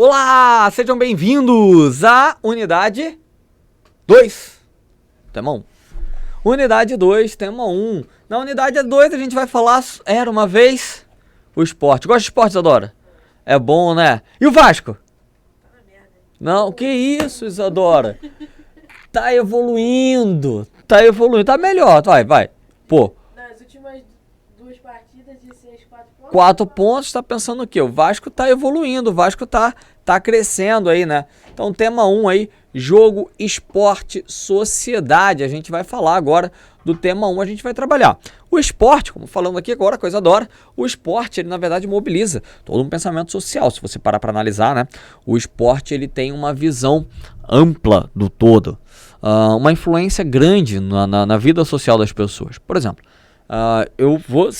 Olá, sejam bem-vindos à Unidade 2, tema 1. Unidade 2, tema 1. Na Unidade 2 a gente vai falar, era uma vez, o esporte. Gosta de esporte, Isadora? É bom, né? E o Vasco? Não, que isso, Isadora? Tá evoluindo, tá melhor, vai. Pô. Nas últimas duas partidas de 6, 4 pontos. 4 pontos, tá pensando o quê? O Vasco tá evoluindo, o Vasco tá crescendo aí, né? Então, tema 1 aí, jogo, esporte, sociedade. A gente vai falar agora do tema 1, a gente vai trabalhar. O esporte, como falando aqui agora, coisa adora, o esporte, ele na verdade mobiliza todo um pensamento social. Se você parar para analisar, né? O esporte, ele tem uma visão ampla do todo, uma influência grande na vida social das pessoas. Por exemplo, eu vou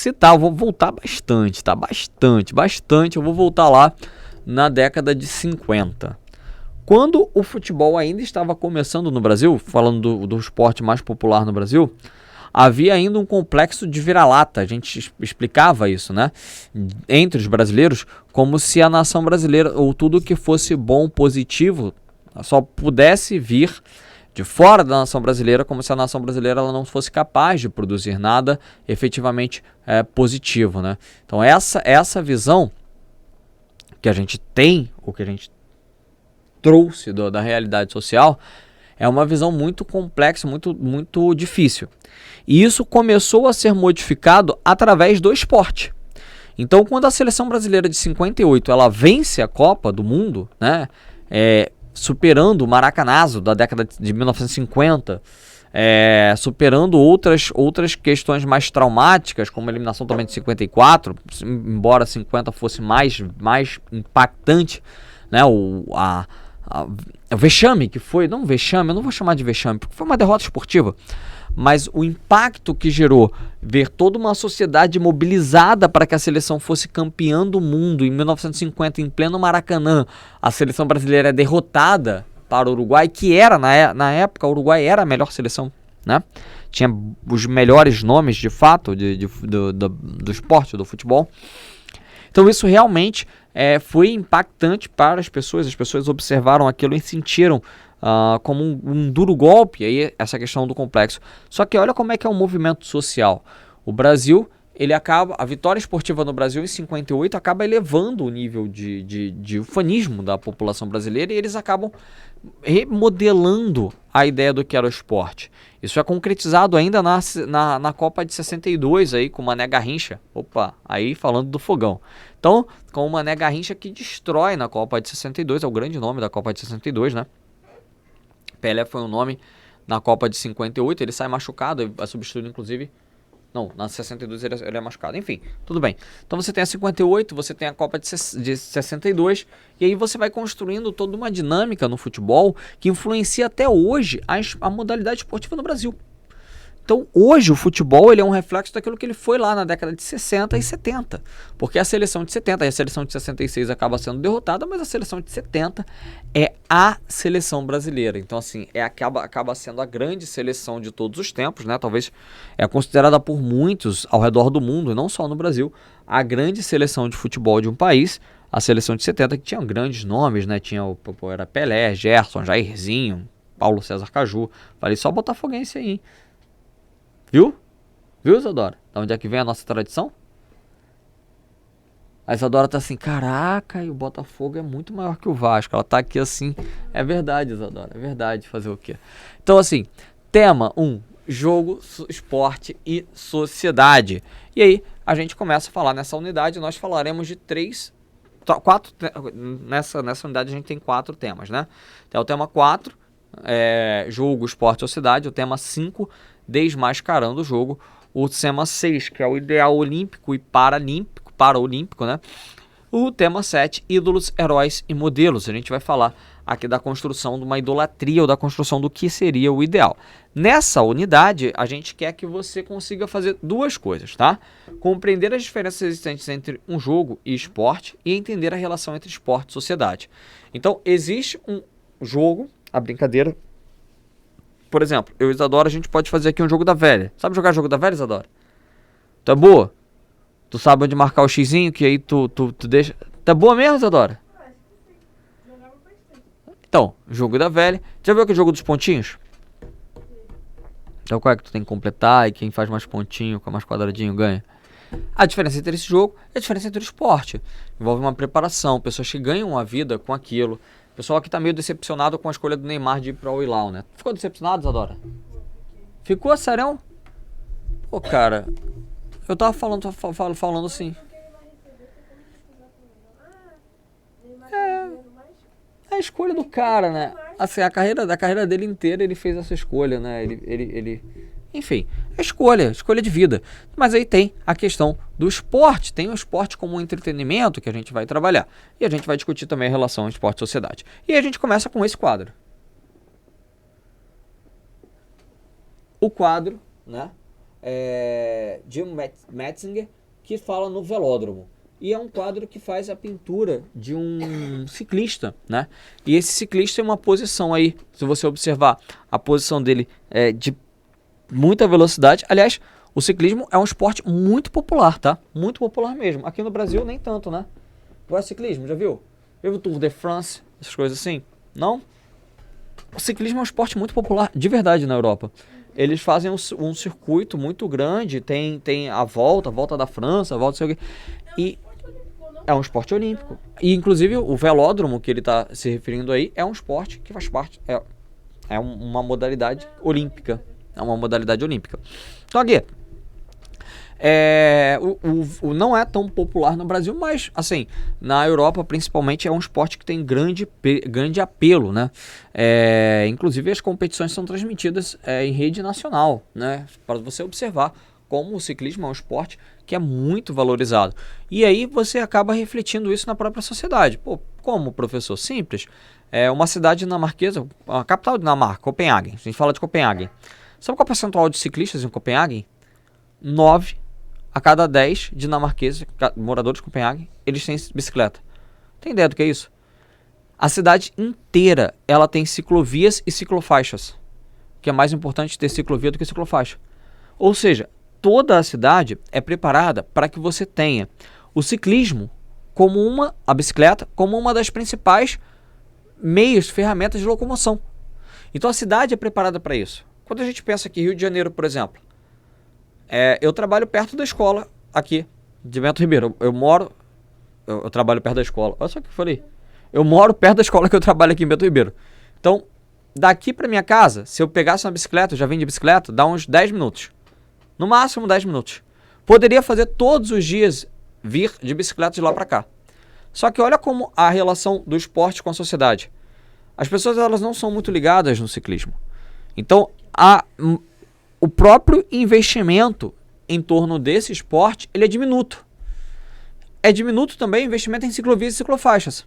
voltar bastante, tá? Bastante, eu vou voltar lá na década de 50. Quando o futebol ainda estava começando no Brasil, falando do esporte mais popular no Brasil, havia ainda um complexo de vira-lata. A gente explicava isso, né? Entre os brasileiros, como se a nação brasileira, ou tudo que fosse bom, positivo, só pudesse vir de fora da nação brasileira, como se a nação brasileira ela não fosse capaz de produzir nada efetivamente positivo, né? Então essa visão que a gente tem, ou que a gente trouxe da realidade social, é uma visão muito complexa, muito difícil. E isso começou a ser modificado através do esporte. Então, quando a seleção brasileira de 58 ela vence a Copa do Mundo, né, superando o Maracanazo da década de 1950, superando outras questões mais traumáticas, como a eliminação também de 54, embora 50 fosse mais impactante, né, o vexame que foi, não vexame, eu não vou chamar de vexame, porque foi uma derrota esportiva, mas o impacto que gerou ver toda uma sociedade mobilizada para que a seleção fosse campeã do mundo em 1950, em pleno Maracanã, a seleção brasileira é derrotada para o Uruguai, que era, na época, o Uruguai era a melhor seleção, né? Tinha os melhores nomes, de fato, do esporte, do futebol. Então isso realmente foi impactante para as pessoas observaram aquilo e sentiram como um duro golpe, aí essa questão do complexo. Só que olha como é que é um movimento social. O Brasil, a vitória esportiva no Brasil em 58 acaba elevando o nível de ufanismo da população brasileira e eles acabam remodelando a ideia do que era o esporte. Isso é concretizado ainda na Copa de 62 aí, com o Mané Garrincha. Opa, aí falando do fogão. Então, com o Mané Garrincha que destrói na Copa de 62, é o grande nome da Copa de 62, né? Pelé foi um nome na Copa de 58, ele sai machucado, é substituído inclusive... Não, na 62 ele é machucado. Enfim, tudo bem. Então você tem a 58, você tem a Copa de 62, e aí você vai construindo toda uma dinâmica no futebol que influencia até hoje a modalidade esportiva no Brasil. Então hoje o futebol ele é um reflexo daquilo que ele foi lá na década de 60 e 70. Porque a seleção de 70 e a seleção de 66 acaba sendo derrotada, mas a seleção de 70 é a seleção brasileira. Então assim, acaba sendo a grande seleção de todos os tempos, né? Talvez é considerada por muitos ao redor do mundo, e não só no Brasil, a grande seleção de futebol de um país, a seleção de 70, que tinha grandes nomes, né? Era Pelé, Gerson, Jairzinho, Paulo César Caju. Falei só botafoguense aí, hein? Viu, Isadora? Da onde é que vem a nossa tradição? A Isadora tá assim, caraca, e o Botafogo é muito maior que o Vasco. Ela tá aqui assim, é verdade, Isadora, é verdade, fazer o quê? Então assim, tema 1, jogo, esporte e sociedade. E aí, a gente começa a falar nessa unidade, nós falaremos de 4, nessa unidade a gente tem 4 temas, né? Então o tema 4, jogo, esporte e sociedade. O tema 5, desmascarando o jogo. O tema 6, que é o ideal olímpico e paraolímpico, né? O tema 7, ídolos, heróis e modelos. A gente vai falar aqui da construção de uma idolatria ou da construção do que seria o ideal. Nessa unidade, a gente quer que você consiga fazer 2 coisas, tá? Compreender as diferenças existentes entre um jogo e esporte e entender a relação entre esporte e sociedade. Então, existe um jogo, a brincadeira. Por exemplo, eu e Isadora, a gente pode fazer aqui um jogo da velha. Sabe jogar jogo da velha, Isadora? Tá boa? Tu sabe onde marcar o xizinho, que aí tu deixa... Tá boa mesmo, Isadora? Então, jogo da velha. Já viu aquele jogo dos pontinhos? Então qual é que tu tem que completar e quem faz mais pontinho, com mais quadradinho ganha? A diferença entre esse jogo é a diferença entre o esporte. Envolve uma preparação, pessoas que ganham a vida com aquilo. O pessoal aqui tá meio decepcionado com a escolha do Neymar de ir para o Hilal, né? Ficou decepcionado, Isadora? Ficou, sério? Pô, cara, eu tava falando assim. É a escolha do cara, né? Assim, a carreira dele inteira ele fez essa escolha, né? Enfim, é escolha de vida. Mas aí tem a questão do esporte. Tem o esporte como um entretenimento que a gente vai trabalhar. E a gente vai discutir também a relação esporte e sociedade. E a gente começa com esse quadro. O quadro, né? Jim Metzinger, que fala no velódromo. E é um quadro que faz a pintura de um ciclista, né? E esse ciclista tem uma posição aí, se você observar, a posição dele é de muita velocidade. Aliás, o ciclismo é um esporte muito popular, tá? Muito popular mesmo. Aqui no Brasil nem tanto, né? Gosta de ciclismo, já viu? Viu o Tour de France, essas coisas assim? Não? O ciclismo é um esporte muito popular, de verdade, na Europa. Eles fazem um circuito muito grande, tem a volta da França, a volta sei o quê. E é um esporte olímpico. E, inclusive, o velódromo que ele está se referindo aí é um esporte que faz parte, é uma modalidade olímpica. É uma modalidade olímpica. Só que não é tão popular no Brasil, mas, assim, na Europa, principalmente, é um esporte que tem grande apelo, né? Inclusive, as competições são transmitidas em rede nacional, né? Para você observar como o ciclismo é um esporte que é muito valorizado. E aí você acaba refletindo isso na própria sociedade. Pô, como, professor? Simples. É uma cidade dinamarquesa, a capital da Dinamarca, Copenhague. A gente fala de Copenhague. Sabe qual é o percentual de ciclistas em Copenhague? 9 a cada 10 dinamarqueses, moradores de Copenhague, eles têm bicicleta. Tem ideia do que é isso? A cidade inteira, ela tem ciclovias e ciclofaixas. Que é mais importante ter ciclovia do que ciclofaixa. Ou seja, toda a cidade é preparada para que você tenha o ciclismo a bicicleta, como uma das principais ferramentas de locomoção. Então a cidade é preparada para isso. Quando a gente pensa aqui, Rio de Janeiro, por exemplo, eu trabalho perto da escola aqui, de Bento Ribeiro. Eu trabalho perto da escola. Olha só o que eu falei. Eu moro perto da escola que eu trabalho aqui em Bento Ribeiro. Então, daqui para minha casa, se eu pegasse uma bicicleta, eu já vim de bicicleta, dá uns 10 minutos. No máximo 10 minutos. Poderia fazer todos os dias vir de bicicleta de lá para cá. Só que olha como a relação do esporte com a sociedade. As pessoas elas não são muito ligadas no ciclismo. Então, o próprio investimento em torno desse esporte, ele é diminuto. É diminuto também o investimento em ciclovias e ciclofaixas.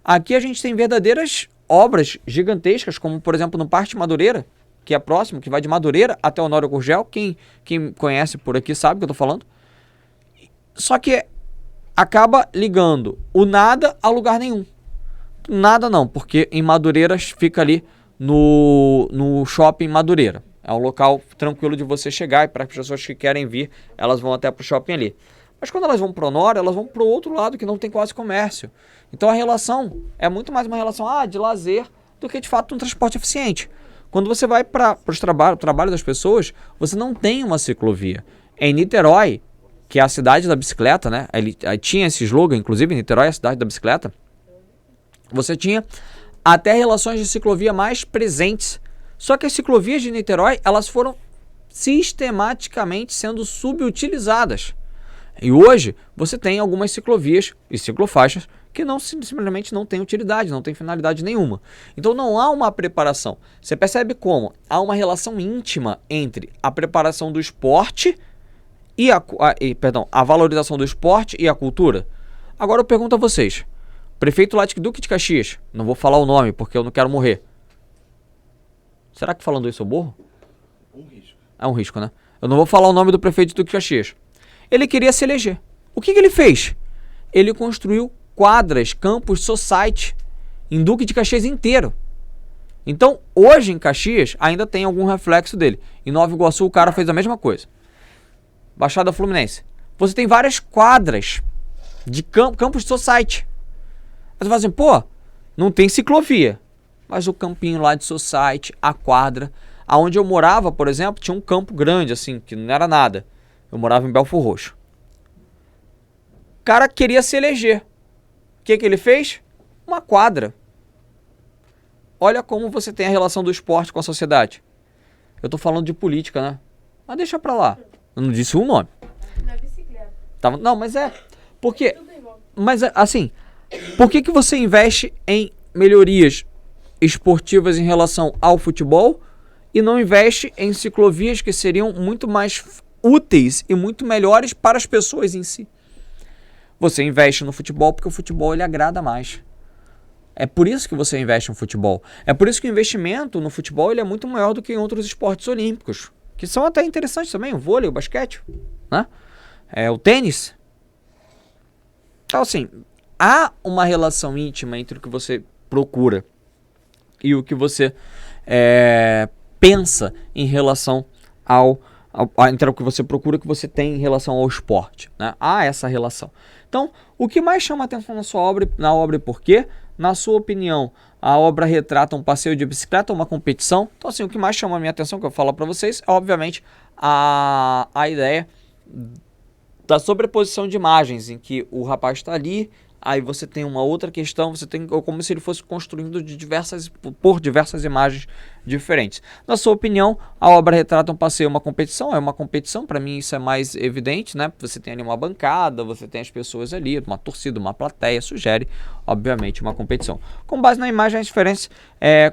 Aqui a gente tem verdadeiras obras gigantescas, como por exemplo no Parque Madureira, que é próximo, que vai de Madureira até Honório Gurgel. Quem conhece por aqui sabe o que eu estou falando. Só que acaba ligando o nada a lugar nenhum. Nada não, porque em Madureira fica ali no shopping Madureira. É um local tranquilo de você chegar e para as pessoas que querem vir, elas vão até para o shopping ali. Mas quando elas vão para o Honório, elas vão para o outro lado que não tem quase comércio. Então a relação é muito mais uma relação de lazer do que de fato um transporte eficiente. Quando você vai para o trabalho das pessoas, você não tem uma ciclovia. Em Niterói, que é a cidade da bicicleta, né? Ele tinha esse slogan, inclusive, Niterói é a cidade da bicicleta. Você tinha até relações de ciclovia mais presentes. Só que as ciclovias de Niterói, elas foram sistematicamente sendo subutilizadas. E hoje, você tem algumas ciclovias e ciclofaixas que simplesmente não têm utilidade, não têm finalidade nenhuma. Então não há uma preparação. Você percebe como há uma relação íntima entre a preparação do esporte e a valorização do esporte e a cultura? Agora eu pergunto a vocês. Prefeito Duque de Caxias, não vou falar o nome porque eu não quero morrer. Será que falando isso eu morro? Um risco. É um risco, né? Eu não vou falar o nome do prefeito de Duque de Caxias. Ele queria se eleger. O que ele fez? Ele construiu quadras, campos, society em Duque de Caxias inteiro. Então, hoje em Caxias, ainda tem algum reflexo dele. Em Nova Iguaçu, o cara fez a mesma coisa. Baixada Fluminense. Você tem várias quadras de campos de society. Aí você fala assim, pô, não tem ciclovia. mas o campinho lá de society, a quadra. Aonde eu morava, por exemplo, tinha um campo grande, assim, que não era nada. Eu morava em Belfor Roxo. O cara queria se eleger. O que ele fez? Uma quadra. Olha como você tem a relação do esporte com a sociedade. Eu tô falando de política, né? Mas deixa pra lá. Eu não disse o nome. Na bicicleta. Não, mas é... Porque... Tudo igual. Mas, assim... Por que você investe em melhorias esportivas em relação ao futebol e não investe em ciclovias que seriam muito mais úteis e muito melhores para as pessoas em si? Você investe no futebol porque o futebol ele agrada mais. É por isso que você investe no futebol. É por isso que o investimento no futebol ele é muito maior do que em outros esportes olímpicos, que são até interessantes também, o vôlei, o basquete, né? O tênis. Então, assim, há uma relação íntima entre o que você procura e o que você pensa em relação entre o que você procura e o que você tem em relação ao esporte, né? Há essa relação. Então, o que mais chama a atenção na obra e por quê? Na sua opinião, a obra retrata um passeio de bicicleta ou uma competição? Então, assim, o que mais chama a minha atenção, que eu falo para vocês, é, obviamente, a ideia da sobreposição de imagens, em que o rapaz está ali, aí você tem uma outra questão, você tem como se ele fosse construindo por diversas imagens diferentes. Na sua opinião, a obra retrata um passeio, uma competição? É uma competição, para mim isso é mais evidente, né? Você tem ali uma bancada, você tem as pessoas ali, uma torcida, uma plateia, sugere, obviamente, uma competição. Com base na imagem, as diferenças,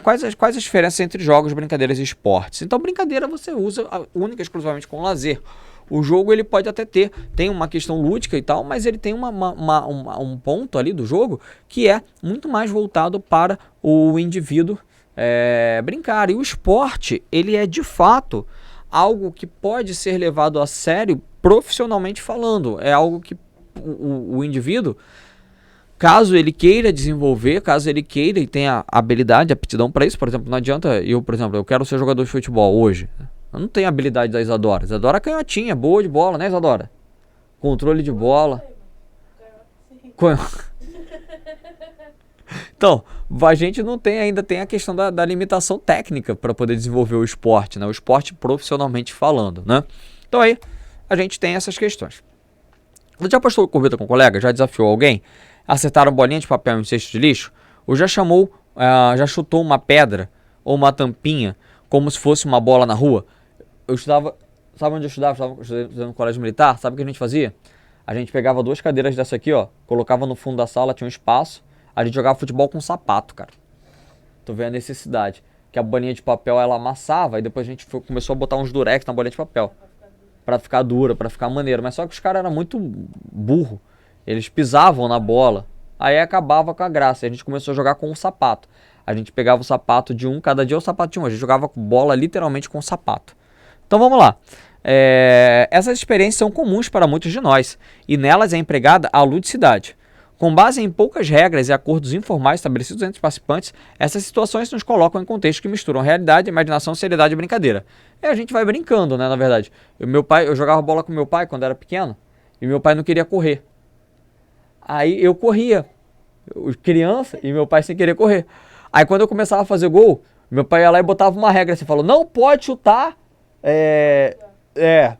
quais as diferenças entre jogos, brincadeiras e esportes? Então, brincadeira você usa única e exclusivamente com lazer. O jogo ele pode até tem uma questão lúdica e tal, mas ele tem um ponto ali do jogo que é muito mais voltado para o indivíduo brincar. E o esporte, ele é de fato algo que pode ser levado a sério profissionalmente falando. É algo que o indivíduo, caso ele queira desenvolver, caso ele queira e tenha habilidade, aptidão para isso, por exemplo, não adianta eu quero ser jogador de futebol hoje. Eu não tenho a habilidade da Isadora. Isadora é canhotinha, boa de bola, né, Isadora? Controle de bola. Então, a gente não tem ainda a questão da limitação técnica para poder desenvolver o esporte, né? O esporte profissionalmente falando, né? Então aí, a gente tem essas questões. Você já postou corrida com um colega? Já desafiou alguém? Acertaram bolinha de papel em um cesto de lixo? Ou já já chutou uma pedra ou uma tampinha como se fosse uma bola na rua? Eu estudava, sabe onde eu estudava? Eu estudava no colégio militar. Sabe o que a gente fazia? A gente pegava 2 cadeiras dessa aqui, ó, colocava no fundo da sala, tinha um espaço. A gente jogava futebol com sapato, cara. Tu vê a necessidade. Que a bolinha de papel, ela amassava, e depois a gente começou a botar uns durex na bolinha de papel. Pra ficar dura, pra ficar maneiro. Mas só que os caras eram muito burro. Eles pisavam na bola. Aí acabava com a graça. A gente começou a jogar com o sapato. A gente pegava o sapato de um, cada dia o sapato de um. A gente jogava bola literalmente com o sapato. Então vamos lá. Essas experiências são comuns para muitos de nós, e nelas é empregada a ludicidade. Com base em poucas regras e acordos informais estabelecidos entre os participantes, essas situações nos colocam em contextos que misturam realidade, imaginação, seriedade e brincadeira. E a gente vai brincando, né, na verdade. Eu jogava bola com meu pai quando era pequeno, e meu pai não queria correr. Aí eu corria, criança, e meu pai sem querer correr. Aí quando eu começava a fazer gol, meu pai ia lá e botava uma regra, assim, falou, não pode chutar...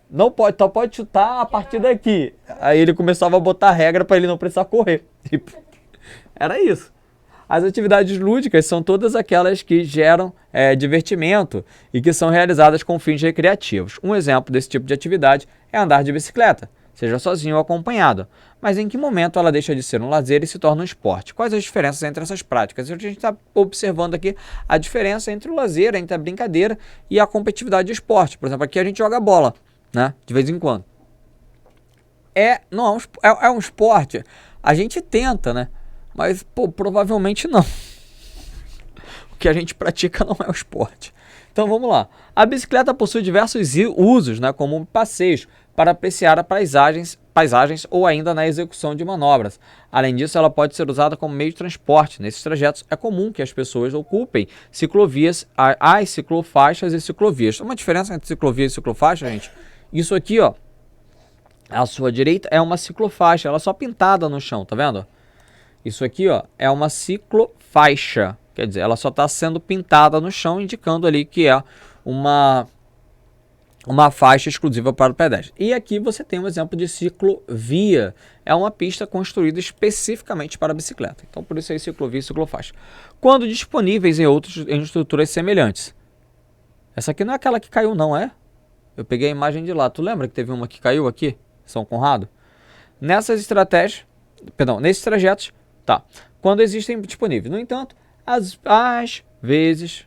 não pode, só pode chutar a partir daqui. Aí ele começava a botar regra para ele não precisar correr. Tipo, era isso. As atividades lúdicas são todas aquelas que geram divertimento e que são realizadas com fins recreativos. Um exemplo desse tipo de atividade é andar de bicicleta, seja sozinho ou acompanhado. Mas em que momento ela deixa de ser um lazer e se torna um esporte? Quais as diferenças entre essas práticas? A gente está observando aqui a diferença entre o lazer, entre a brincadeira e a competitividade de esporte. Por exemplo, aqui a gente joga bola, né? De vez em quando. É um esporte. A gente tenta, né? Mas, provavelmente não. O que a gente pratica não é o esporte. Então vamos lá. A bicicleta possui diversos usos, né, como passeios, para apreciar paisagens ou ainda na execução de manobras. Além disso, ela pode ser usada como meio de transporte. Nesses trajetos, é comum que as pessoas ocupem ciclovias, as ciclofaixas e ciclovias. Uma diferença entre ciclovia e ciclofaixa, gente? Isso aqui, ó, à sua direita é uma ciclofaixa, ela é só pintada no chão, tá vendo? Isso aqui, ó, é uma ciclofaixa. Quer dizer, ela só está sendo pintada no chão, indicando ali que é uma faixa exclusiva para o pedestre. E aqui você tem um exemplo de ciclovia. É uma pista construída especificamente para bicicleta. Então, por isso aí, ciclovia e ciclofaixa. Quando disponíveis em estruturas semelhantes. Essa aqui não é aquela que caiu, não, é? Eu peguei a imagem de lá. Tu lembra que teve uma que caiu aqui? São Conrado? Nesses trajetos, tá. Quando existem disponíveis. No entanto, às vezes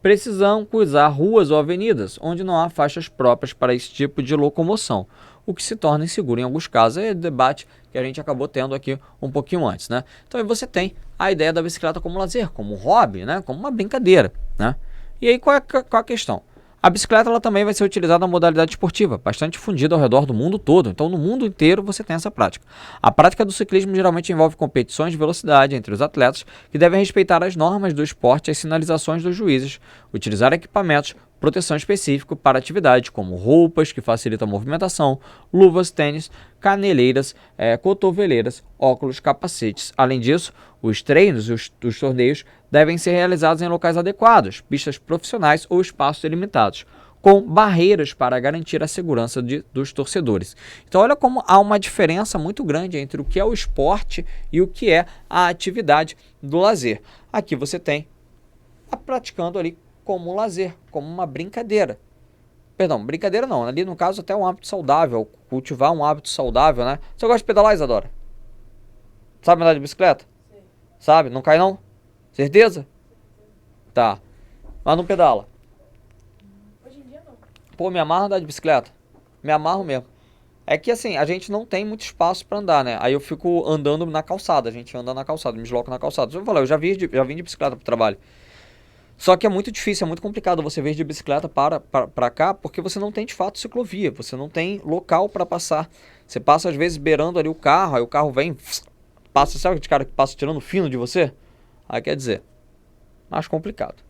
precisam cruzar ruas ou avenidas, onde não há faixas próprias para esse tipo de locomoção, o que se torna inseguro em alguns casos. É o debate que a gente acabou tendo aqui um pouquinho antes, né? Então aí você tem a ideia da bicicleta como lazer, como hobby, né? Como uma brincadeira, né? E aí qual é a questão? A bicicleta ela também vai ser utilizada na modalidade esportiva, bastante difundida ao redor do mundo todo. Então, no mundo inteiro você tem essa prática. A prática do ciclismo geralmente envolve competições de velocidade entre os atletas, que devem respeitar as normas do esporte e as sinalizações dos juízes, utilizar equipamentos, proteção específico para atividade, como roupas que facilitam a movimentação, luvas, tênis, caneleiras, cotoveleiras, óculos, capacetes. Além disso, os treinos e os torneios devem ser realizados em locais adequados, pistas profissionais ou espaços delimitados, com barreiras para garantir a segurança dos torcedores. Então olha como há uma diferença muito grande entre o que é o esporte e o que é a atividade do lazer. Aqui você tem a praticando ali como lazer, como uma brincadeira. Perdão, brincadeira não, ali no caso até um hábito saudável, cultivar um hábito saudável, né? Você gosta de pedalar, Isadora? Sabe andar de bicicleta? Sim. Sabe? Não cai não? Certeza? Tá. Mas não pedala? Hoje em dia não. Pô, me amarro andar de bicicleta. Me amarro mesmo. É que assim, a gente não tem muito espaço pra andar, né? Aí eu fico andando na calçada, a gente anda na calçada, me desloco na calçada. Eu falei, eu já vim de bicicleta pro trabalho. Só que é muito difícil, é muito complicado você vir de bicicleta para cá, porque você não tem de fato ciclovia, você não tem local para passar. Você passa às vezes beirando ali o carro, aí o carro vem, passa, sabe aquele cara que passa tirando fino de você? Aí quer dizer, mais complicado.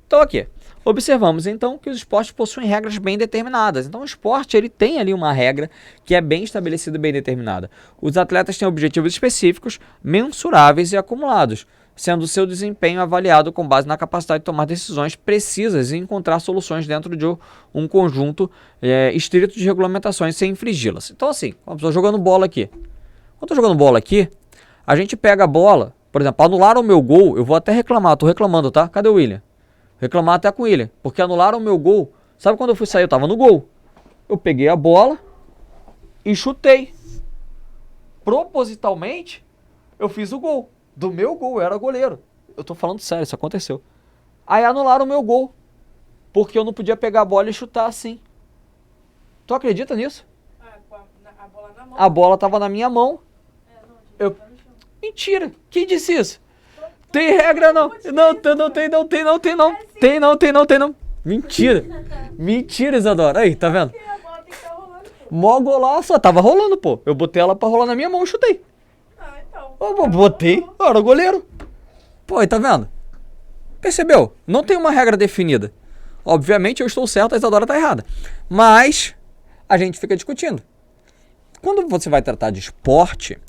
Então aqui, observamos então que os esportes possuem regras bem determinadas. Então o esporte ele tem ali uma regra que é bem estabelecida e bem determinada. Os atletas têm objetivos específicos, mensuráveis e acumulados, sendo o seu desempenho avaliado com base na capacidade de tomar decisões precisas e encontrar soluções dentro de um conjunto estrito de regulamentações sem infringi-las. Então assim, eu estou jogando bola aqui. Quando eu estou jogando bola aqui, a gente pega a bola, por exemplo, anularam o meu gol, eu vou até reclamar, estou reclamando, tá? Cadê o William? Reclamar até com o William, porque anularam o meu gol. Sabe quando eu fui sair, eu estava no gol. Eu peguei a bola e chutei. Propositalmente, eu fiz o gol. Do meu gol, eu era goleiro. Eu tô falando sério, isso aconteceu. Aí anularam o meu gol, porque eu não podia pegar a bola e chutar assim. Tu acredita nisso? Com a bola na mão. A bola tava na minha mão. Não, Eu... tá no chão. Mentira! Quem disse isso? Tem regra não. Não tem. Mentira. Mentira, Isadora. Aí, tá vendo? Porque a bola tem que estar rolando. Pô. Mó golaço, tava rolando, pô. Eu botei ela pra rolar na minha mão e chutei. Então. Eu botei, eu era goleiro. Pô, aí tá vendo? Percebeu? Não tem uma regra definida. Obviamente eu estou certo, a Isadora tá errada. Mas a gente fica discutindo. Quando você vai tratar de esporte,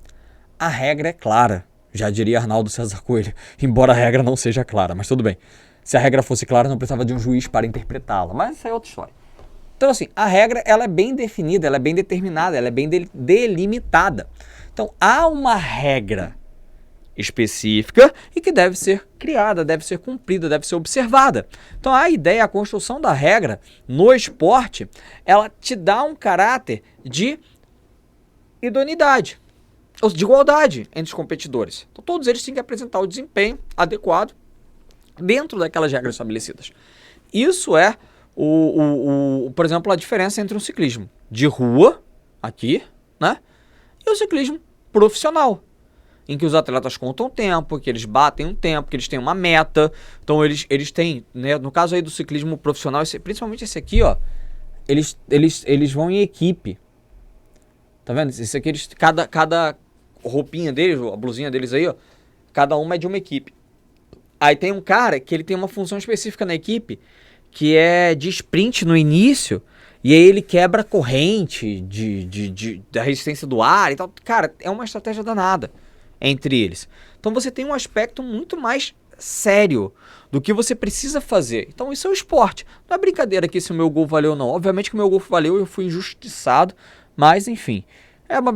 a regra é clara. Já diria Arnaldo César Coelho. Embora a regra não seja clara, mas tudo bem. Se a regra fosse clara, não precisava de um juiz para interpretá-la. Mas isso é outra história. Então assim, a regra ela é bem definida, ela é bem determinada, ela é bem delimitada. Então há uma regra específica e que deve ser criada, deve ser cumprida, deve ser observada. Então a ideia, a construção da regra no esporte, ela te dá um caráter de idoneidade, ou de igualdade entre os competidores. Então todos eles têm que apresentar o desempenho adequado dentro daquelas regras estabelecidas. Isso é, por exemplo, a diferença entre um ciclismo de rua, aqui, né, e o ciclismo profissional, em que os atletas contam tempo, que eles batem um tempo, que eles têm uma meta. Então eles têm, né, no caso aí do ciclismo profissional, principalmente esse aqui, ó, eles vão em equipe. Tá vendo? Esse aqui, cada roupinha deles, a blusinha deles aí, ó, cada uma é de uma equipe. Aí tem um cara que ele tem uma função específica na equipe, que é de sprint no início, e aí ele quebra a corrente da resistência do ar e tal. Cara, é uma estratégia danada entre eles. Então você tem um aspecto muito mais sério do que você precisa fazer. Então isso é o esporte. Não é brincadeira aqui se o meu gol valeu ou não. Obviamente que o meu gol valeu, eu fui injustiçado, mas enfim.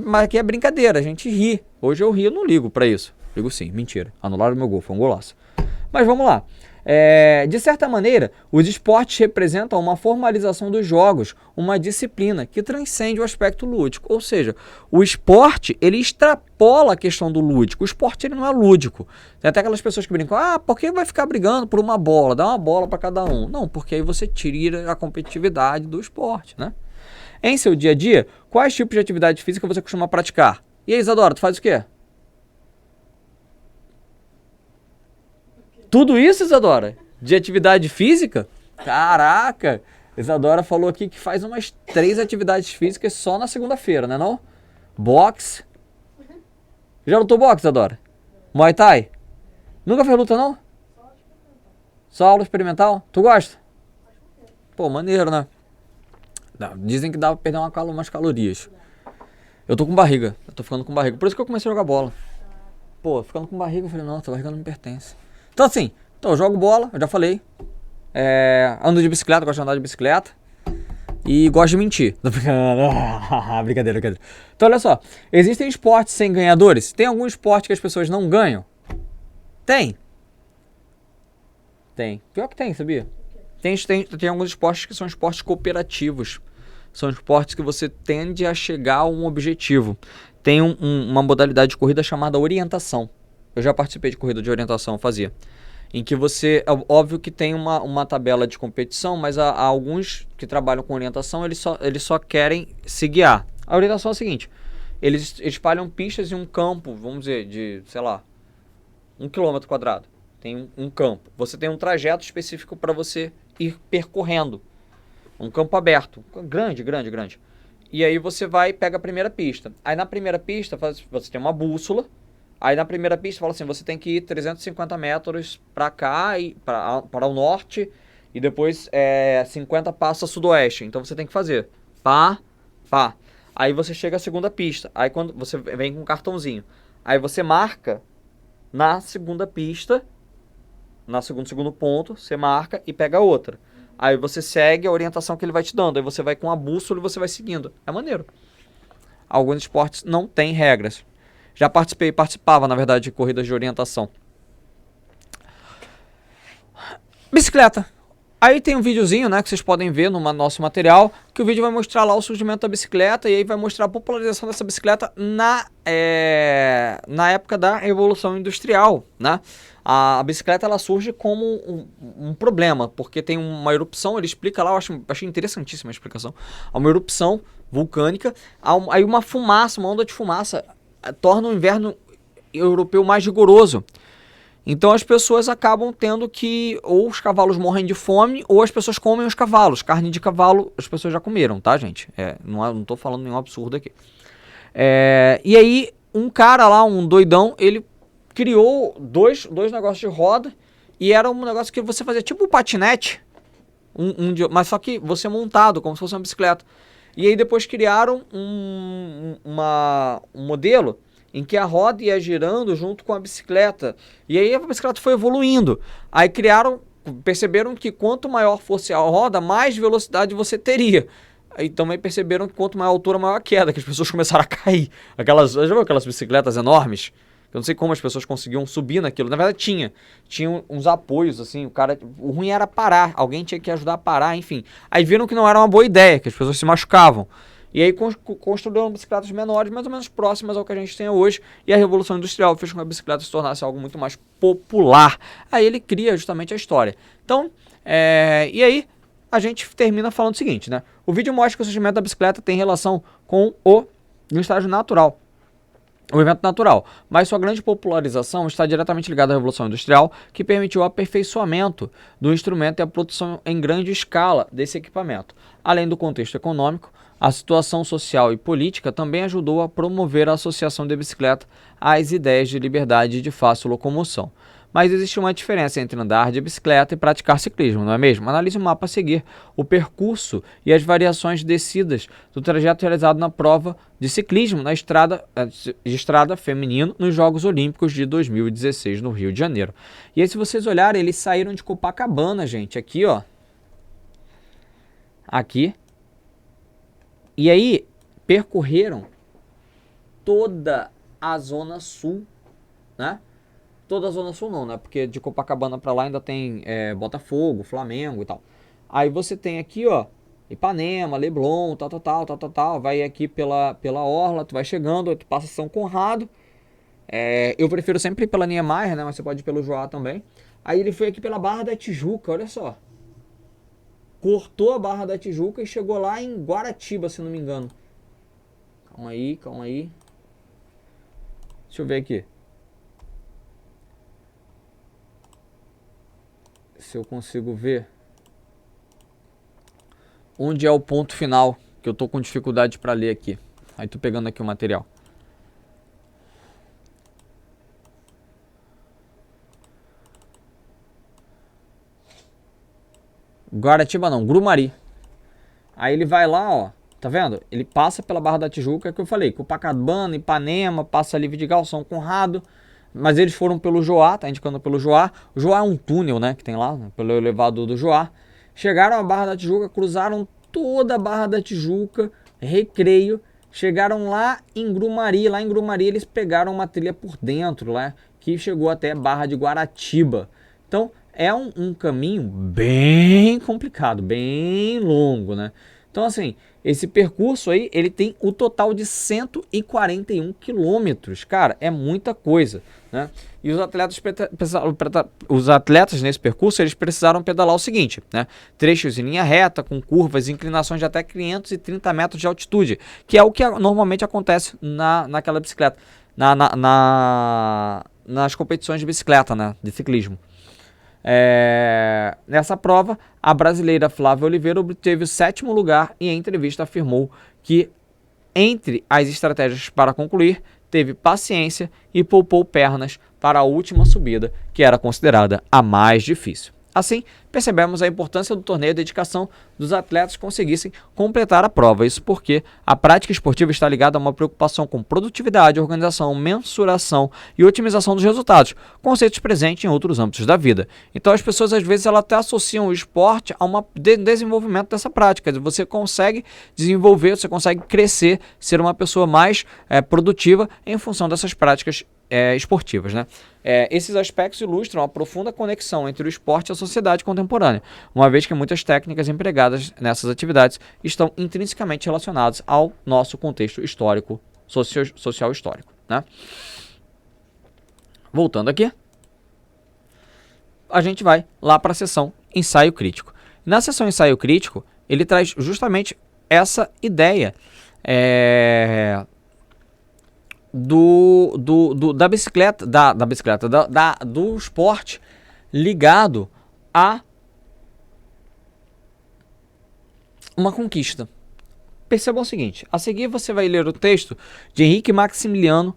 Mas aqui é brincadeira, a gente ri. Hoje eu ri, eu não ligo pra isso. Ligo sim, mentira. Anularam o meu gol, foi um golaço. Mas vamos lá. De certa maneira, os esportes representam uma formalização dos jogos, uma disciplina que transcende o aspecto lúdico. Ou seja, o esporte, ele extrapola a questão do lúdico. O esporte, ele não é lúdico. Tem até aquelas pessoas que brincam, por que vai ficar brigando por uma bola? Dá uma bola para cada um. Não, porque aí você tira a competitividade do esporte, né? Em seu dia a dia, quais tipos de atividade física você costuma praticar? E aí, Isadora, tu faz o quê? Tudo isso, Isadora? De atividade física? Caraca! Isadora falou aqui que faz umas 3 atividades físicas só na segunda-feira, né não? Boxe. Já lutou boxe, Isadora? Muay Thai? Nunca fez luta, não? Só aula experimental? Tu gosta? Pô, maneiro, né? Dizem que dá pra perder umas calorias. Eu tô com barriga. Eu tô ficando com barriga. Por isso que eu comecei a jogar bola. Pô, ficando com barriga, eu falei, não, essa barriga não me pertence. Então assim, eu jogo bola, eu já falei. Ando de bicicleta, gosto de andar de bicicleta. E gosto de mentir. Brincadeira. Então olha só, existem esportes sem ganhadores? Tem algum esporte que as pessoas não ganham? Tem. Pior que tem, sabia? Tem alguns esportes que são esportes cooperativos. São esportes que você tende a chegar a um objetivo. Tem uma modalidade de corrida chamada orientação. Eu já participei de corrida de orientação, fazia. Em que você, óbvio que tem uma tabela de competição, mas há alguns que trabalham com orientação, eles só querem se guiar. A orientação é a seguinte, eles espalham pistas em um campo, vamos dizer, de, sei lá, 1 km². Tem um campo. Você tem um trajeto específico para você ir percorrendo. Um campo aberto, grande. E aí você pega a primeira pista. Aí na primeira pista você tem uma bússola. Aí na primeira pista fala assim, você tem que ir 350 metros para cá, para o norte, e depois 50 passos a sudoeste. Então você tem que fazer pá. Aí você chega à segunda pista. Aí quando você vem com um cartãozinho. Aí você marca na segunda pista, segundo ponto, você marca e pega outra. Aí você segue a orientação que ele vai te dando. Aí você vai com a bússola e você vai seguindo. É maneiro. Alguns esportes não têm regras. Já participava, na verdade, de corridas de orientação. Bicicleta. Aí tem um videozinho, né, que vocês podem ver no nosso material, que o vídeo vai mostrar lá o surgimento da bicicleta e aí vai mostrar a popularização dessa bicicleta na época da Revolução Industrial, né? A bicicleta, ela surge como um problema, porque tem uma erupção, ele explica lá, eu achei interessantíssima a explicação, há uma erupção vulcânica, aí uma onda de fumaça torna o inverno europeu mais rigoroso. Então as pessoas acabam tendo que, ou os cavalos morrem de fome, ou as pessoas comem os cavalos. Carne de cavalo as pessoas já comeram, tá, gente? Não tô falando nenhum absurdo aqui. E aí, um cara lá, um doidão, ele criou dois negócios de roda, e era um negócio que você fazia tipo um patinete, mas só que você montado, como se fosse uma bicicleta. E aí depois criaram um modelo em que a roda ia girando junto com a bicicleta. E aí a bicicleta foi evoluindo. Aí perceberam que quanto maior fosse a roda, mais velocidade você teria. Aí também perceberam que quanto maior a altura, maior a queda, que as pessoas começaram a cair. Já viu aquelas bicicletas enormes? Eu não sei como as pessoas conseguiam subir naquilo. Na verdade tinha uns apoios, assim, o ruim era parar, alguém tinha que ajudar a parar, enfim. Aí viram que não era uma boa ideia, que as pessoas se machucavam. E aí construíram bicicletas menores, mais ou menos próximas ao que a gente tem hoje, e a Revolução Industrial fez com que a bicicleta se tornasse algo muito mais popular. Aí ele cria justamente a história. Então, e aí a gente termina falando o seguinte, né? O vídeo mostra que o surgimento da bicicleta tem relação com o estágio natural. O evento natural, mas sua grande popularização está diretamente ligada à Revolução Industrial, que permitiu o aperfeiçoamento do instrumento e a produção em grande escala desse equipamento. Além do contexto econômico, a situação social e política também ajudou a promover a associação de bicicleta às ideias de liberdade e de fácil locomoção. mas existe uma diferença entre andar de bicicleta e praticar ciclismo, não é mesmo? Analise o mapa a seguir, o percurso e as variações de descidas do trajeto realizado na prova de ciclismo na estrada feminino nos Jogos Olímpicos de 2016 no Rio de Janeiro. E aí, se vocês olharem, eles saíram de Copacabana, gente, aqui, ó. Aqui. E aí, percorreram toda a Zona Sul, né? Toda a Zona Sul não, né? Porque de Copacabana para lá ainda tem Botafogo, Flamengo e tal. Aí você tem aqui, ó, Ipanema, Leblon, tal. Vai aqui pela Orla, tu vai chegando, tu passa São Conrado. Eu prefiro sempre ir pela Niemeyer, né? Mas você pode ir pelo Joá também. Aí ele foi aqui pela Barra da Tijuca, olha só. Cortou a Barra da Tijuca e chegou lá em Guaratiba, se não me engano. Calma aí. Deixa eu ver aqui. Se eu consigo ver onde é o ponto final, que eu tô com dificuldade para ler aqui. Aí tô pegando aqui o material. Guaratiba não, Grumari. Aí ele vai lá, ó, tá vendo? Ele passa pela Barra da Tijuca, que eu falei, Copacabana, Ipanema, passa ali Vidigal, São Conrado. Mas eles foram pelo Joá, tá indicando pelo Joá. O Joá é um túnel, né, que tem lá, pelo elevador do Joá. Chegaram à Barra da Tijuca, cruzaram toda a Barra da Tijuca, Recreio. Chegaram lá em Grumari. Lá em Grumari eles pegaram uma trilha por dentro, lá, que chegou até Barra de Guaratiba. Então é um caminho bem complicado, bem longo, né? Então assim, esse percurso aí, ele tem o total de 141 quilômetros. Cara, é muita coisa, né? E os atletas nesse percurso, eles precisaram pedalar o seguinte, né? Trechos em linha reta, com curvas e inclinações de até 530 metros de altitude, que é o que normalmente acontece naquela bicicleta, nas competições de bicicleta, né? De ciclismo. Nessa prova, a brasileira Flávia Oliveira obteve o 7º lugar e em entrevista afirmou que, entre as estratégias para concluir, teve paciência e poupou pernas para a última subida, que era considerada a mais difícil. Assim, percebemos a importância do torneio e a dedicação dos atletas conseguissem completar a prova. Isso porque a prática esportiva está ligada a uma preocupação com produtividade, organização, mensuração e otimização dos resultados, conceitos presentes em outros âmbitos da vida. Então as pessoas às vezes até associam o esporte a um desenvolvimento dessa prática. Você consegue desenvolver, você consegue crescer, ser uma pessoa mais produtiva em função dessas práticas esportivas, né? Esses aspectos ilustram a profunda conexão entre o esporte e a sociedade contemporânea, uma vez que muitas técnicas empregadas nessas atividades estão intrinsecamente relacionadas ao nosso contexto histórico, social histórico, né? Voltando aqui, a gente vai lá para a seção ensaio crítico. Na seção ensaio crítico, ele traz justamente essa ideia da bicicleta, do esporte ligado a uma conquista. Perceba o seguinte, a seguir você vai ler o texto de Henrique Maximiliano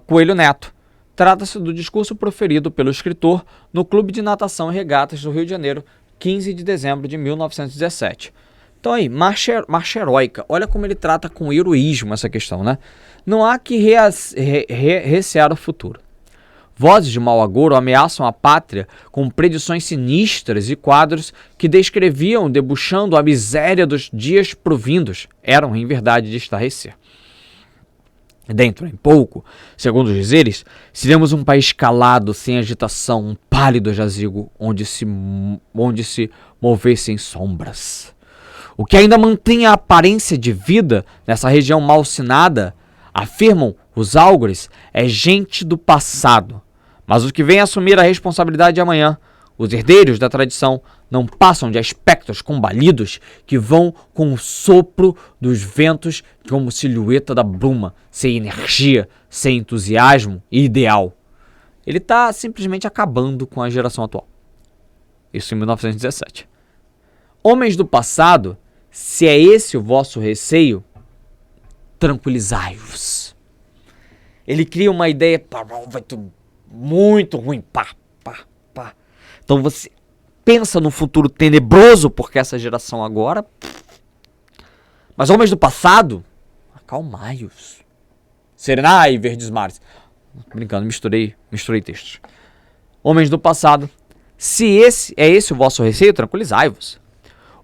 Coelho Neto. Trata-se do discurso proferido pelo escritor no Clube de Natação e Regatas do Rio de Janeiro, 15 de dezembro de 1917. Então aí, marcha heróica. Olha como ele trata com heroísmo essa questão, né? Não há que recear o futuro. Vozes de mau agouro ameaçam a pátria com predições sinistras e quadros que descreviam debuxando a miséria dos dias provindos. Eram, em verdade, de estarrecer. Dentro em pouco, segundo os dizeres, seremos um país calado, sem agitação, um pálido jazigo onde se movessem sombras. O que ainda mantém a aparência de vida nessa região malsinada, afirmam os álgores, é gente do passado. Mas os que vêm assumir a responsabilidade de amanhã, os herdeiros da tradição, não passam de aspectos combalidos que vão com o sopro dos ventos como silhueta da bruma, sem energia, sem entusiasmo e ideal. Ele está simplesmente acabando com a geração atual. Isso em 1917. Homens do passado, se é esse o vosso receio, tranquilizai-vos. Ele cria uma ideia, muito ruim. Pá. Então você pensa num futuro tenebroso, porque essa geração agora... Mas homens do passado, acalmai-os. Serenai, verdes mares. Brincando, misturei textos. Homens do passado, se esse o vosso receio, tranquilizai-vos.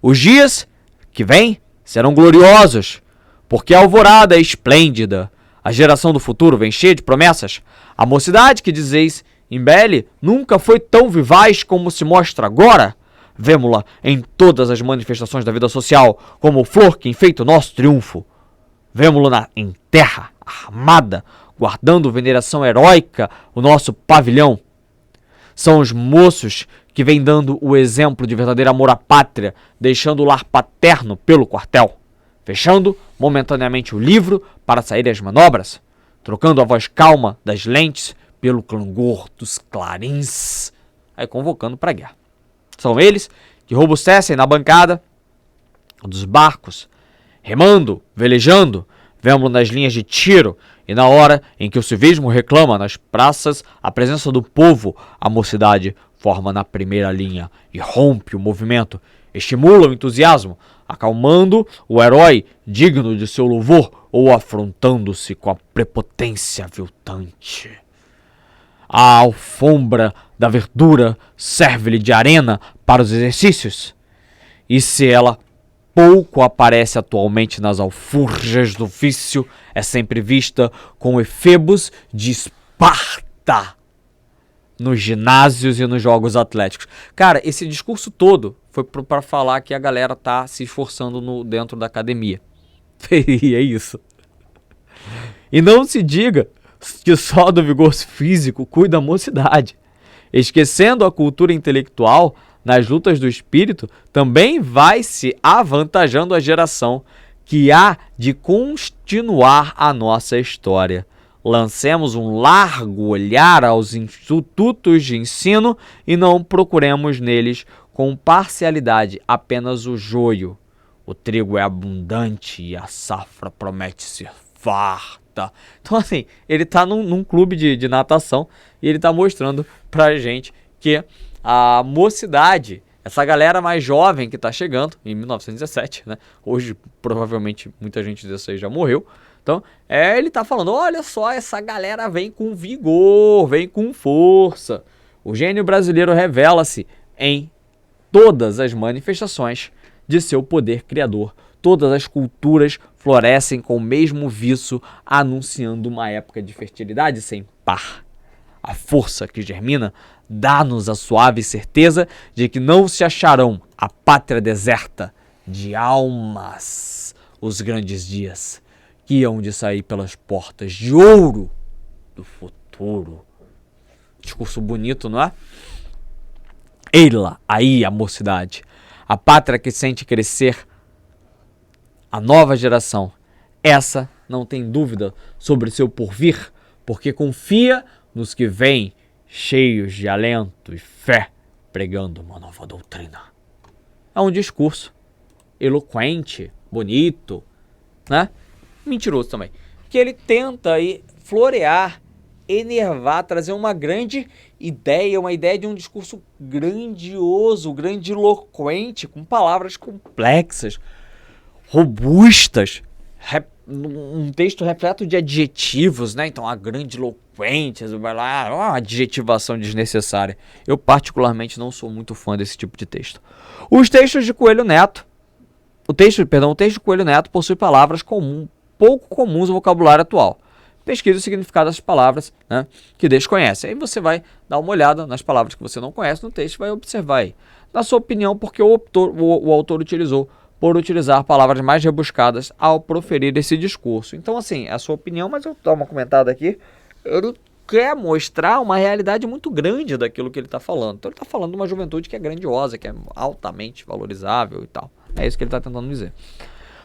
Os dias que vêm serão gloriosos, porque a alvorada é esplêndida. A geração do futuro vem cheia de promessas. A mocidade que dizeis embele nunca foi tão vivaz como se mostra agora. Vemo-la em todas as manifestações da vida social, como flor que enfeita o nosso triunfo. Vemo-la em terra, armada, guardando veneração heróica o nosso pavilhão. São os moços que vêm dando o exemplo de verdadeiro amor à pátria, deixando o lar paterno pelo quartel, fechando momentaneamente o livro para sair às manobras, trocando a voz calma das lentes pelo clangor dos clarins, aí convocando para a guerra. São eles que robustecem na bancada dos barcos, remando, velejando, vemos nas linhas de tiro, e na hora em que o civismo reclama nas praças a presença do povo, a mocidade forma na primeira linha e rompe o movimento, estimula o entusiasmo, acalmando o herói digno de seu louvor ou afrontando-se com a prepotência aviltante. A alfombra da verdura serve-lhe de arena para os exercícios, e se ela pouco aparece atualmente nas alforjas do vício, é sempre vista com efebos de Esparta nos ginásios e nos jogos atléticos. Cara, esse discurso todo foi para falar que a galera tá se esforçando dentro da academia. E é isso. E não se diga que só do vigor físico cuida a mocidade. Esquecendo a cultura intelectual, nas lutas do espírito, também vai se avantajando a geração que há de continuar a nossa história. Lancemos um largo olhar aos institutos de ensino e não procuremos neles com parcialidade apenas o joio. O trigo é abundante e a safra promete ser farta. Então, assim, ele está num clube de natação e ele está mostrando pra gente que a mocidade, essa galera mais jovem que está chegando, em 1917, né? Hoje, provavelmente, muita gente dessa aí já morreu. Então, ele está falando, olha só, essa galera vem com vigor, vem com força. O gênio brasileiro revela-se em todas as manifestações de seu poder criador. Todas as culturas florescem com o mesmo viço, anunciando uma época de fertilidade sem par. A força que germina dá-nos a suave certeza de que não se acharão a pátria deserta de almas os grandes dias que hão de sair pelas portas de ouro do futuro. Discurso bonito, não é? Ei-la aí a mocidade, a pátria que sente crescer a nova geração. Essa não tem dúvida sobre seu porvir, porque confia nos que vêm cheios de alento e fé, pregando uma nova doutrina. É um discurso eloquente, bonito, né? Mentiroso também. Que ele tenta aí florear, enervar, trazer uma grande ideia, uma ideia de um discurso grandioso, grandiloquente, com palavras complexas, robustas, um texto repleto de adjetivos, né? Então, a grandiloquente, vai lá, uma adjetivação desnecessária. Eu, particularmente, não sou muito fã desse tipo de texto. Os textos de Coelho Neto, o texto de Coelho Neto possui palavras pouco comuns no vocabulário atual. Pesquise o significado das palavras, né, que desconhece. Aí você vai dar uma olhada nas palavras que você não conhece no texto e vai observar aí. Na sua opinião, porque o autor utilizou por utilizar palavras mais rebuscadas ao proferir esse discurso. Então, assim, é a sua opinião, mas eu dou uma comentada aqui. Ele quer mostrar uma realidade muito grande daquilo que ele está falando. Então, ele está falando de uma juventude que é grandiosa, que é altamente valorizável e tal. É isso que ele está tentando dizer.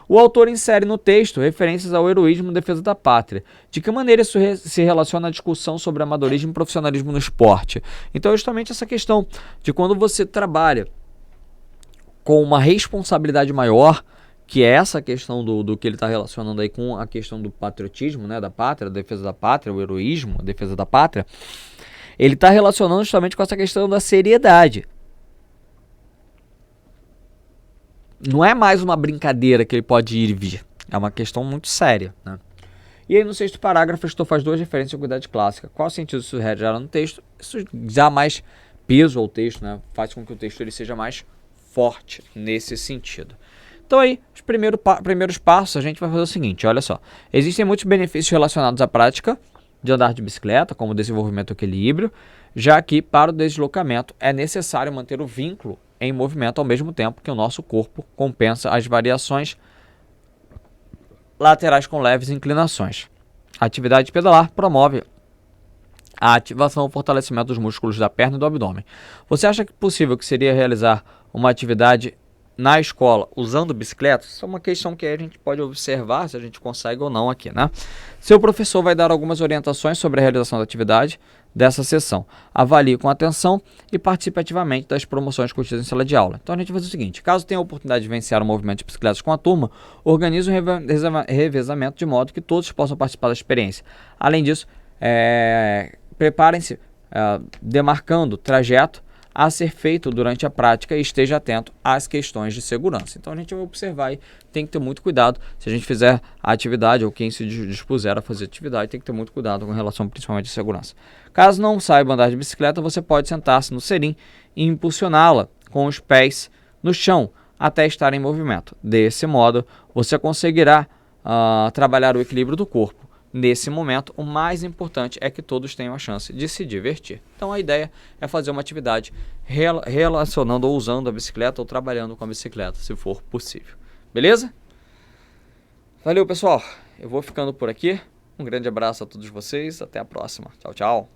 O autor insere no texto referências ao heroísmo em defesa da pátria. De que maneira isso se relaciona à discussão sobre amadorismo e profissionalismo no esporte? Então, justamente essa questão de quando você trabalha com uma responsabilidade maior, que é essa questão do que ele está relacionando aí com a questão do patriotismo, né, da pátria, a defesa da pátria, o heroísmo, a defesa da pátria, Ele está relacionando justamente com essa questão da seriedade. Não é mais uma brincadeira que ele pode ir e vir. É uma questão muito séria, né? E aí no 6º parágrafo, Aristotle faz 2 referências à igualdade clássica. Qual sentido isso gera no texto? Isso dá mais peso ao texto, né? Faz com que o texto ele seja mais forte nesse sentido. Então aí, os primeiros passos, a gente vai fazer o seguinte, olha só. Existem muitos benefícios relacionados à prática de andar de bicicleta, como o desenvolvimento do equilíbrio, já que para o deslocamento é necessário manter o vínculo em movimento ao mesmo tempo que o nosso corpo compensa as variações laterais com leves inclinações. A atividade de pedalar promove a ativação e fortalecimento dos músculos da perna e do abdômen. Você acha que possível que seria realizar uma atividade na escola usando bicicleta? Isso é uma questão que a gente pode observar se a gente consegue ou não aqui, né? Seu professor vai dar algumas orientações sobre a realização da atividade dessa sessão. Avalie com atenção e participe ativamente das promoções contidas em sala de aula. Então a gente vai fazer o seguinte, caso tenha a oportunidade de vivenciar um movimento de bicicletas com a turma, organize um revezamento de modo que todos possam participar da experiência. Além disso, preparem-se demarcando trajeto a ser feito durante a prática e esteja atento às questões de segurança. Então a gente vai observar e tem que ter muito cuidado se a gente fizer a atividade ou quem se dispuser a fazer atividade, tem que ter muito cuidado com relação principalmente à segurança. Caso não saiba andar de bicicleta, você pode sentar-se no selim e impulsioná-la com os pés no chão até estar em movimento. Desse modo, você conseguirá trabalhar o equilíbrio do corpo. Nesse momento, o mais importante é que todos tenham a chance de se divertir. Então a ideia é fazer uma atividade relacionando ou usando a bicicleta ou trabalhando com a bicicleta, se for possível. Beleza? Valeu, pessoal. Eu vou ficando por aqui. Um grande abraço a todos vocês. Até a próxima. Tchau, tchau.